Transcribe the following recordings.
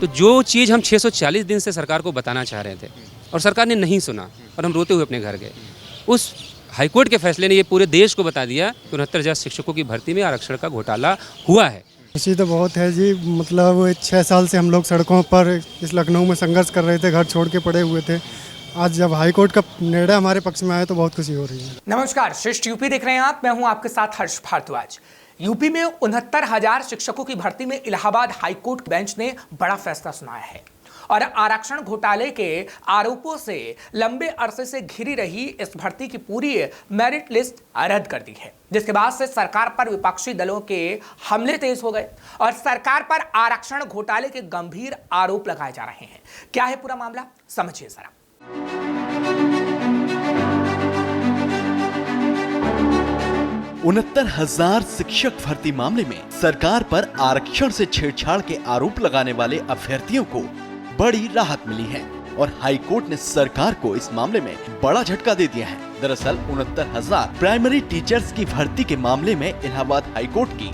तो जो चीज़ हम 640 दिन से सरकार को बताना चाह रहे थे और सरकार ने नहीं सुना और हम रोते हुए अपने घर गए, उस हाईकोर्ट के फैसले ने ये पूरे देश को बता दिया कि 69,000 शिक्षकों की भर्ती में आरक्षण का घोटाला हुआ है। खुशी तो बहुत है जी, मतलब 6 साल से हम लोग सड़कों पर इस लखनऊ में संघर्ष कर रहे थे, घर छोड़ के पड़े हुए थे। आज जब हाईकोर्ट का निर्णय हमारे पक्ष में आया तो बहुत खुशी हो रही है। नमस्कार, श्रेष्ठ यूपी देख रहे हैं आप, मैं हूं आपके साथ हर्ष भारद्वाज। यूपी में 69,000 शिक्षकों की भर्ती में इलाहाबाद हाईकोर्ट बेंच ने बड़ा फैसला सुनाया है और आरक्षण घोटाले के आरोपों से लंबे अरसे से घिरी रही इस भर्ती की पूरी मेरिट लिस्ट रद्द कर दी है, जिसके बाद से सरकार पर विपक्षी दलों के हमले तेज हो गए और सरकार पर आरक्षण घोटाले के गंभीर आरोप लगाए जा रहे हैं। क्या है पूरा मामला, समझिए जरा। 69,000 शिक्षक भर्ती मामले में सरकार पर आरक्षण से छेड़छाड़ के आरोप लगाने वाले अभ्यर्थियों को बड़ी राहत मिली है और हाईकोर्ट ने सरकार को इस मामले में बड़ा झटका दे दिया है। दरअसल 69,000 प्राइमरी टीचर्स की भर्ती के मामले में इलाहाबाद हाईकोर्ट की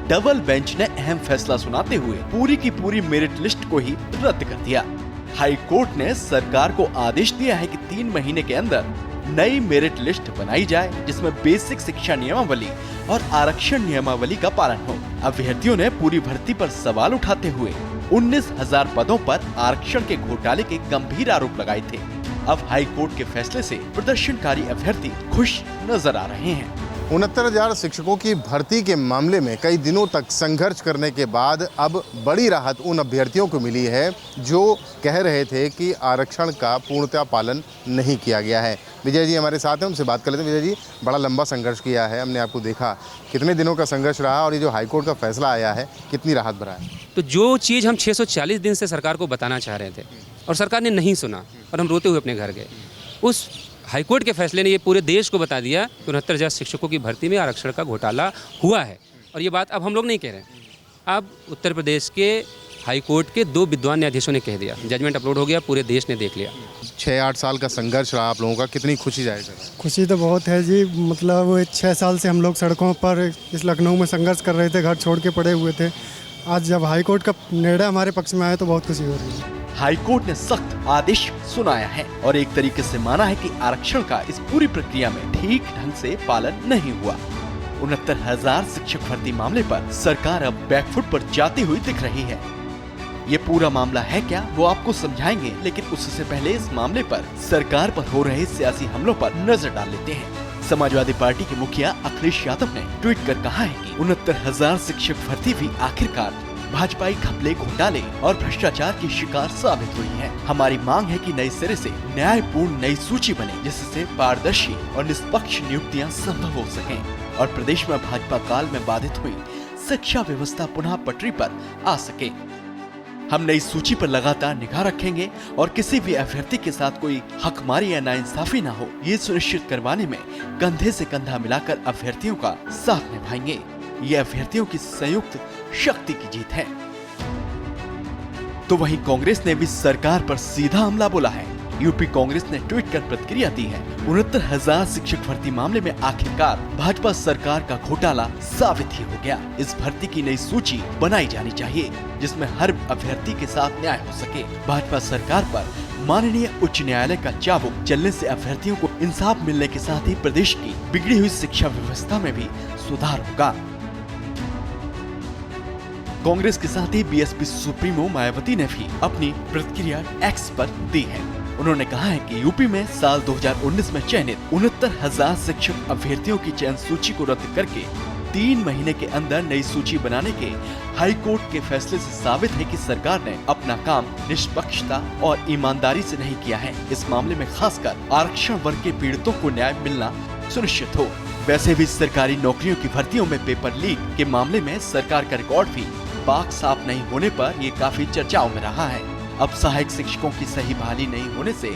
डबल बेंच ने अहम फैसला सुनाते हुए पूरी की पूरी मेरिट लिस्ट को ही रद्द कर दिया। हाईकोर्ट ने सरकार को आदेश दिया है कि 3 महीने के अंदर नई मेरिट लिस्ट बनाई जाए, जिसमें बेसिक शिक्षा नियमावली और आरक्षण नियमावली का पालन हो। अभ्यर्थियों ने पूरी भर्ती पर सवाल उठाते हुए 19,000 पदों पर आरक्षण के घोटाले के गंभीर आरोप लगाए थे। अब हाईकोर्ट के फैसले से प्रदर्शनकारी अभ्यर्थी खुश नजर आ रहे हैं। 69,000 शिक्षकों की भर्ती के मामले में कई दिनों तक संघर्ष करने के बाद अब बड़ी राहत उन अभ्यर्थियों को मिली है जो कह रहे थे कि आरक्षण का पूर्णतः पालन नहीं किया गया है। विजय जी हमारे साथ हैं, उनसे बात कर लेते हैं। विजय जी, बड़ा लंबा संघर्ष किया है, हमने आपको देखा, कितने दिनों का संघर्ष रहा और ये जो हाईकोर्ट का फैसला आया है कितनी राहत भरा है? तो जो चीज़ हम 640 दिन से सरकार को बताना चाह रहे थे और सरकार ने नहीं सुना और हम रोते हुए अपने घर गए, उस हाईकोर्ट के फैसले ने ये पूरे देश को बता दिया कि 69,000 शिक्षकों की भर्ती में आरक्षण का घोटाला हुआ है। और ये बात अब हम लोग नहीं कह रहे हैं, अब उत्तर प्रदेश के हाईकोर्ट के 2 विद्वान न्यायाधीशों ने कह दिया, जजमेंट अपलोड हो गया, पूरे देश ने देख लिया। 6-8 साल का संघर्ष रहा आप लोगों का, कितनी खुशी जाएगा? खुशी तो बहुत है जी, मतलब 6 साल से हम लोग सड़कों पर इस लखनऊ में संघर्ष कर रहे थे, घर छोड़ के पड़े हुए थे। आज जब हाईकोर्ट का निर्णय हमारे पक्ष में आया तो बहुत खुशी हो रही है। हाईकोर्ट ने सख्त आदेश सुनाया है और एक तरीके से माना है कि आरक्षण का इस पूरी प्रक्रिया में ठीक ढंग से पालन नहीं हुआ। 69,000 शिक्षक भर्ती मामले पर सरकार अब बैकफुट पर जाती हुई दिख रही है। ये पूरा मामला है क्या, वो आपको समझाएंगे, लेकिन उससे पहले इस मामले पर सरकार पर हो रहे सियासी हमलों पर नजर डाल लेते हैं। समाजवादी पार्टी के मुखिया अखिलेश यादव ने ट्वीट कर कहा है कि 69,000 शिक्षक भर्ती भी आखिरकार भाजपाई घपले, घोटाले और भ्रष्टाचार की शिकार साबित हुई है। हमारी मांग है कि नए सिरे से न्यायपूर्ण नई सूची बने, जिससे पारदर्शी और निष्पक्ष नियुक्तियां संभव हो सकें और प्रदेश में भाजपा काल में बाधित हुई शिक्षा व्यवस्था पुनः पटरी पर आ सके। हम नई सूची पर लगातार निगाह रखेंगे और किसी भी अभ्यर्थी के साथ कोई हकमारी या नाइंसाफी न हो, ये सुनिश्चित करवाने में कंधे से कंधा मिलाकर अभ्यर्थियों का साथ निभाएंगे। ये अभ्यर्थियों की संयुक्त शक्ति की जीत है। तो वहीं कांग्रेस ने भी सरकार पर सीधा हमला बोला है। यूपी कांग्रेस ने ट्वीट कर प्रतिक्रिया दी है। 69,000 शिक्षक भर्ती मामले में आखिरकार भाजपा सरकार का घोटाला साबित ही हो गया। इस भर्ती की नई सूची बनाई जानी चाहिए, जिसमें हर अभ्यर्थी के साथ न्याय हो सके। भाजपा सरकार पर माननीय उच्च न्यायालय का चाबुक चलने से अभ्यर्थियों को इंसाफ मिलने के साथ ही प्रदेश की बिगड़ी हुई शिक्षा व्यवस्था में भी सुधार होगा। कांग्रेस के साथ ही बीएसपी सुप्रीमो मायावती ने भी अपनी प्रतिक्रिया एक्स पर दी है। उन्होंने कहा है कि यूपी में साल 2019 में चयनित 69,000 शिक्षक अभ्यर्थियों की चयन सूची को रद्द करके 3 महीने के अंदर नई सूची बनाने के हाईकोर्ट के फैसले से साबित है कि सरकार ने अपना काम निष्पक्षता और ईमानदारी से नहीं किया है। इस मामले में खासकर आरक्षण वर्ग के पीड़ितों को न्याय मिलना सुनिश्चित हो। वैसे भी सरकारी नौकरियों की भर्तियों में पेपर लीक के मामले में सरकार का रिकॉर्ड भी पाक साफ नहीं होने पर ये काफी चर्चाओं में रहा है। अब सहायक शिक्षकों की सही बहाली नहीं होने से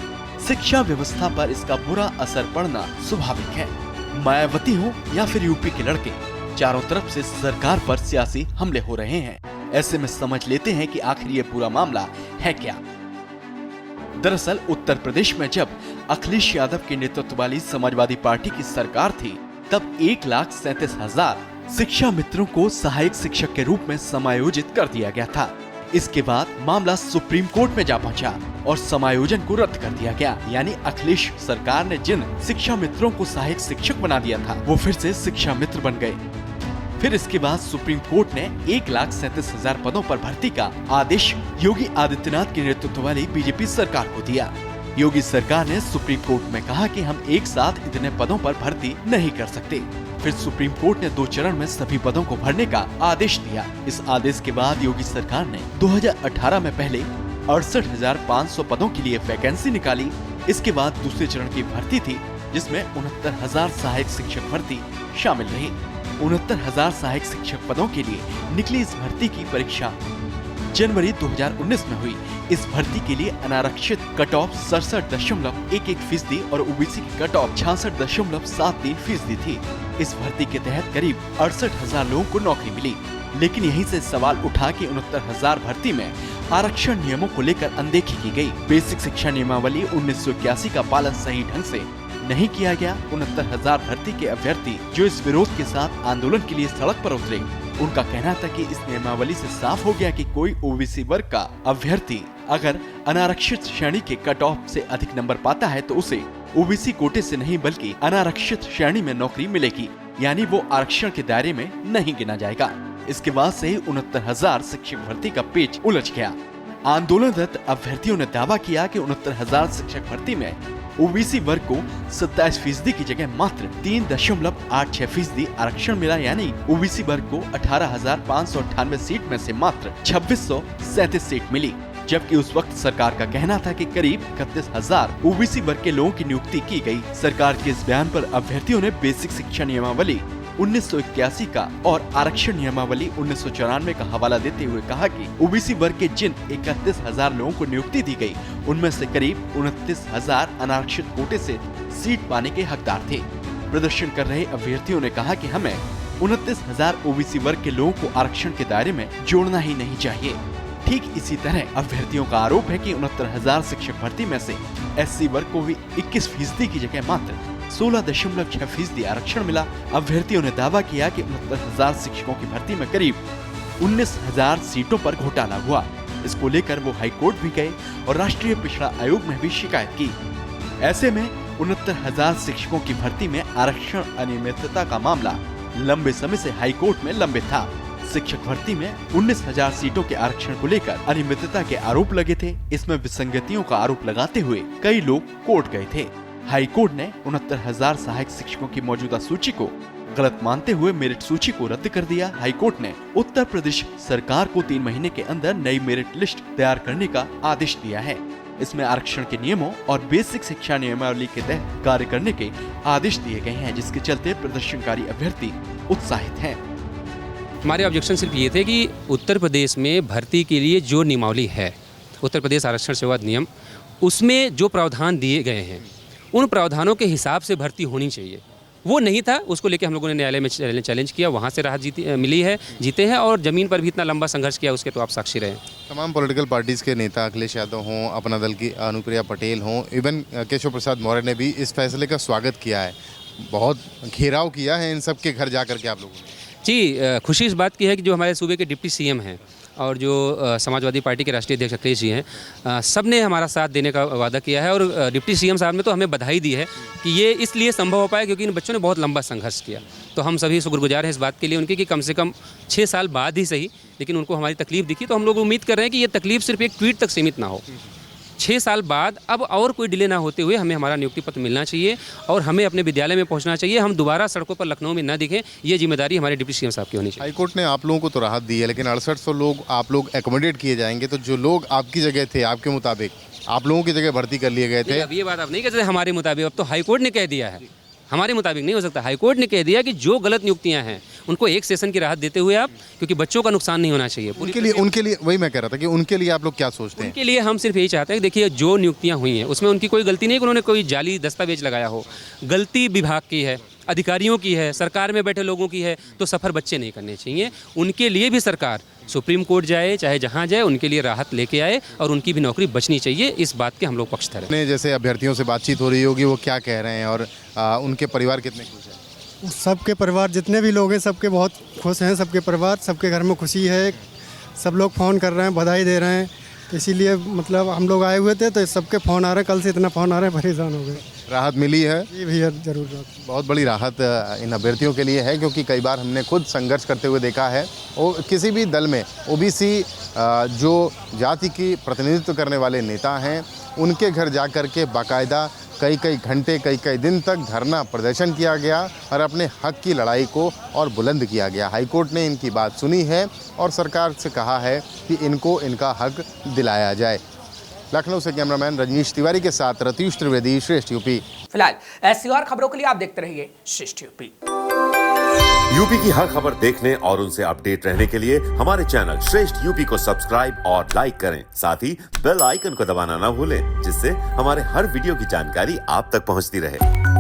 शिक्षा व्यवस्था पर इसका बुरा असर पड़ना स्वाभाविक है। मायावती हो या फिर यूपी के लड़के, चारों तरफ से सरकार पर सियासी हमले हो रहे हैं। ऐसे में समझ लेते हैं कि आखिर ये पूरा मामला है क्या। दरअसल उत्तर प्रदेश में जब अखिलेश यादव के नेतृत्व वाली समाजवादी पार्टी की सरकार थी, तब 1,37,000 शिक्षा मित्रों को सहायक शिक्षक के रूप में समायोजित कर दिया गया था। इसके बाद मामला सुप्रीम कोर्ट में जा पहुंचा और समायोजन को रद्द कर दिया गया। यानी अखिलेश सरकार ने जिन शिक्षा मित्रों को सहायक शिक्षक बना दिया था वो फिर से शिक्षा मित्र बन गए। फिर इसके बाद सुप्रीम कोर्ट ने 1,37,000 पदों पर भर्ती का आदेश योगी आदित्यनाथ के नेतृत्व वाली बीजेपी सरकार को दिया। योगी सरकार ने सुप्रीम कोर्ट में कहा कि हम एक साथ इतने पदों पर भर्ती नहीं कर सकते। फिर सुप्रीम कोर्ट ने 2 चरण में सभी पदों को भरने का आदेश दिया। इस आदेश के बाद योगी सरकार ने 2018 में पहले 68,500 पदों के लिए वैकेंसी निकाली। इसके बाद दूसरे चरण की भर्ती थी जिसमें 69,000 सहायक शिक्षक भर्ती शामिल रही। 69,000 सहायक शिक्षक पदों के लिए निकली इस भर्ती की परीक्षा जनवरी 2019 में हुई। इस भर्ती के लिए अनारक्षित कट ऑफ 67.11% और ओबीसी की कट ऑफ 66.73% थी। इस भर्ती के तहत करीब 68,000 लोगों को नौकरी मिली। लेकिन यहीं से सवाल उठा कि 69,000 भर्ती में आरक्षण नियमों को लेकर अनदेखी की गई। बेसिक शिक्षा नियमावली 1981 का पालन सही ढंग से नहीं किया गया। 69,000 भर्ती के अभ्यर्थी जो इस विरोध के साथ आंदोलन के लिए सड़क पर उतरे, उनका कहना था कि इस नियमावली से साफ हो गया कि कोई ओबीसी वर्ग का अभ्यर्थी अगर अनारक्षित श्रेणी के कट ऑफ से अधिक नंबर पाता है तो उसे ओबीसी कोटे से नहीं बल्कि अनारक्षित श्रेणी में नौकरी मिलेगी, यानी वो आरक्षण के दायरे में नहीं गिना जाएगा। इसके बाद से ही 69,000 शिक्षक भर्ती का पेच उलझ गया। आंदोलनरत अभ्यर्थियों ने दावा किया कि 69,000 शिक्षक भर्ती में ओबीसी वर्ग को 27% की जगह मात्र 3.86% आरक्षण मिला, यानी ओबीसी वर्ग को 18,598 सीट में से मात्र 2,637 सीट मिली। जबकि उस वक्त सरकार का कहना था कि करीब 31,000 ओबीसी वर्ग के लोगों की नियुक्ति की गई। सरकार के इस बयान पर अभ्यर्थियों ने बेसिक शिक्षा नियमावली 1981 का और आरक्षण नियमावली 1994 का हवाला देते हुए कहा कि ओबीसी वर्ग के जिन 31,000 लोगों को नियुक्ति दी गई, उनमें से करीब 29,000 अनारक्षित कोटे से सीट पाने के हकदार थे। प्रदर्शन कर रहे अभ्यर्थियों ने कहा कि हमें 29,000 ओबीसी वर्ग के लोगों को आरक्षण के दायरे में जोड़ना ही नहीं चाहिए। ठीक इसी तरह अभ्यर्थियों का आरोप है कि 69,000 शिक्षक भर्ती में से एससी वर्ग को भी 21% की जगह मात्र 16.6% आरक्षण मिला। अभ्यर्थियों ने दावा किया कि 69,000 शिक्षकों की भर्ती में करीब 19,000 सीटों पर घोटाला हुआ। इसको लेकर वो हाई कोर्ट भी गए और राष्ट्रीय पिछड़ा आयोग में भी शिकायत की। ऐसे में 69,000 शिक्षकों की भर्ती में आरक्षण अनियमितता का मामला लंबे समय से हाई कोर्ट में लंबित था। शिक्षक भर्ती में 19,000 सीटों के आरक्षण को लेकर अनियमितता के आरोप लगे थे। इसमें विसंगतियों का आरोप लगाते हुए कई लोग कोर्ट गए थे। हाई कोर्ट ने 69,000 सहायक शिक्षकों की मौजूदा सूची को गलत मानते हुए मेरिट सूची को रद्द कर दिया। हाई कोर्ट ने उत्तर प्रदेश सरकार को 3 महीने के अंदर नई मेरिट लिस्ट तैयार करने का आदेश दिया है। इसमें आरक्षण के नियमों और बेसिक शिक्षा नियमावली के तहत कार्य करने के आदेश दिए गए हैं, जिसके चलते प्रदर्शनकारी अभ्यर्थी उत्साहित हैं। हमारे ऑब्जेक्शन सिर्फ ये थे कि उत्तर प्रदेश में भर्ती के लिए जो नियमावली है, उत्तर प्रदेश आरक्षण सेवा अधिनियम, उसमें जो प्रावधान दिए गए हैं उन प्रावधानों के हिसाब से भर्ती होनी चाहिए। वो नहीं था, उसको लेके हम लोगों ने न्यायालय में चैलेंज किया, वहाँ से राहत मिली है, जीते हैं। और ज़मीन पर भी इतना लंबा संघर्ष किया, उसके तो आप साक्षी रहे। तमाम पॉलिटिकल पार्टीज़ के नेता अखिलेश यादव हों, अपना दल की अनुप्रिया पटेल हों, इवन केशव प्रसाद मौर्य ने भी इस फैसले का स्वागत किया है, बहुत घेराव किया है इन सब के घर जा करके आप लोगों ने। जी, खुशी इस बात की है कि जो हमारे सूबे के डिप्टी सीएम हैं और जो समाजवादी पार्टी के राष्ट्रीय अध्यक्ष अखिलेश जी हैं, सब ने हमारा साथ देने का वादा किया है। और डिप्टी सीएम साहब ने तो हमें बधाई दी है कि ये इसलिए संभव हो पाया क्योंकि इन बच्चों ने बहुत लंबा संघर्ष किया। तो हम सभी शुक्रगुजार हैं इस बात के लिए उनकी कि कम से कम 6 साल बाद ही सही, लेकिन उनको हमारी तकलीफ दिखी। तो हम लोग उम्मीद कर रहे हैं कि ये तकलीफ सिर्फ एक ट्वीट तक सीमित ना हो। 6 साल बाद अब और कोई डिले ना होते हुए हमें हमारा नियुक्ति पत्र मिलना चाहिए और हमें अपने विद्यालय में पहुंचना चाहिए। हम दोबारा सड़कों पर लखनऊ में न दिखें, ये जिम्मेदारी हमारे डिप्टी सीएम साहब की होनी चाहिए। हाईकोर्ट ने आप लोगों को तो राहत दी है, लेकिन 6800 लोग आप लोग एकोमोडेट किए जाएंगे, तो जो लोग आपकी जगह थे, आपके मुताबिक आप लोगों की जगह भर्ती कर लिए गए थे। अब ये बात आप नहीं कह सकते हमारे मुताबिक, अब तो हाईकोर्ट ने कह दिया है, हमारे मुताबिक नहीं हो सकता। हाईकोर्ट ने कह दिया कि जो गलत नियुक्तियां हैं उनको एक सेशन की राहत देते हुए आप, क्योंकि बच्चों का नुकसान नहीं होना चाहिए। उनके लिए वही मैं कह रहा था कि उनके लिए आप लोग क्या सोचते हैं? उनके लिए हम सिर्फ यही चाहते हैं कि देखिए, जो नियुक्तियां हुई हैं उसमें उनकी कोई गलती नहीं है कि उन्होंने कोई जाली दस्तावेज लगाया हो। गलती विभाग की है, अधिकारियों की है, सरकार में बैठे लोगों की है, तो सफ़र बच्चे नहीं करने चाहिए। उनके लिए भी सरकार सुप्रीम कोर्ट जाए, चाहे जहाँ जाए, उनके लिए राहत लेके आए और उनकी भी नौकरी बचनी चाहिए। इस बात के हम लोग पक्षधर हैं। जैसे अभ्यर्थियों से बातचीत हो रही होगी, वो क्या कह रहे हैं और उनके परिवार कितने खुश हैं? सबके परिवार जितने भी लोग हैं सबके बहुत खुश हैं। सबके परिवार, सबके घर में खुशी है। सब लोग फ़ोन कर रहे हैं, बधाई दे रहे हैं। तो इसीलिए मतलब हम लोग आए हुए थे तो सबके फ़ोन आ रहे हैं, कल से इतना फ़ोन आ रहे हैं, परेशान हो गए। राहत मिली है? जी भैया, ज़रूर राहत। बहुत बड़ी राहत इन अभ्यर्थियों के लिए है, क्योंकि कई बार हमने खुद संघर्ष करते हुए देखा है। और किसी भी दल में ओबीसी जो जाति की प्रतिनिधित्व करने वाले नेता हैं, उनके घर जा कर के बाकायदा कई घंटे, कई दिन तक धरना प्रदर्शन किया गया और अपने हक की लड़ाई को और बुलंद किया गया। हाईकोर्ट ने इनकी बात सुनी है और सरकार से कहा है कि इनको इनका हक दिलाया जाए। लखनऊ से कैमरामैन रजनीश तिवारी के साथ रतीश त्रिवेदी, श्रेष्ठ यूपी। फिलहाल ऐसी और खबरों के लिए आप देखते रहिए श्रेष्ठ यूपी। यूपी की हर खबर देखने और उनसे अपडेट रहने के लिए हमारे चैनल श्रेष्ठ यूपी को सब्सक्राइब और लाइक करें। साथ ही बेल आइकन को दबाना ना भूलें, जिससे हमारे हर वीडियो की जानकारी आप तक पहुंचती रहे।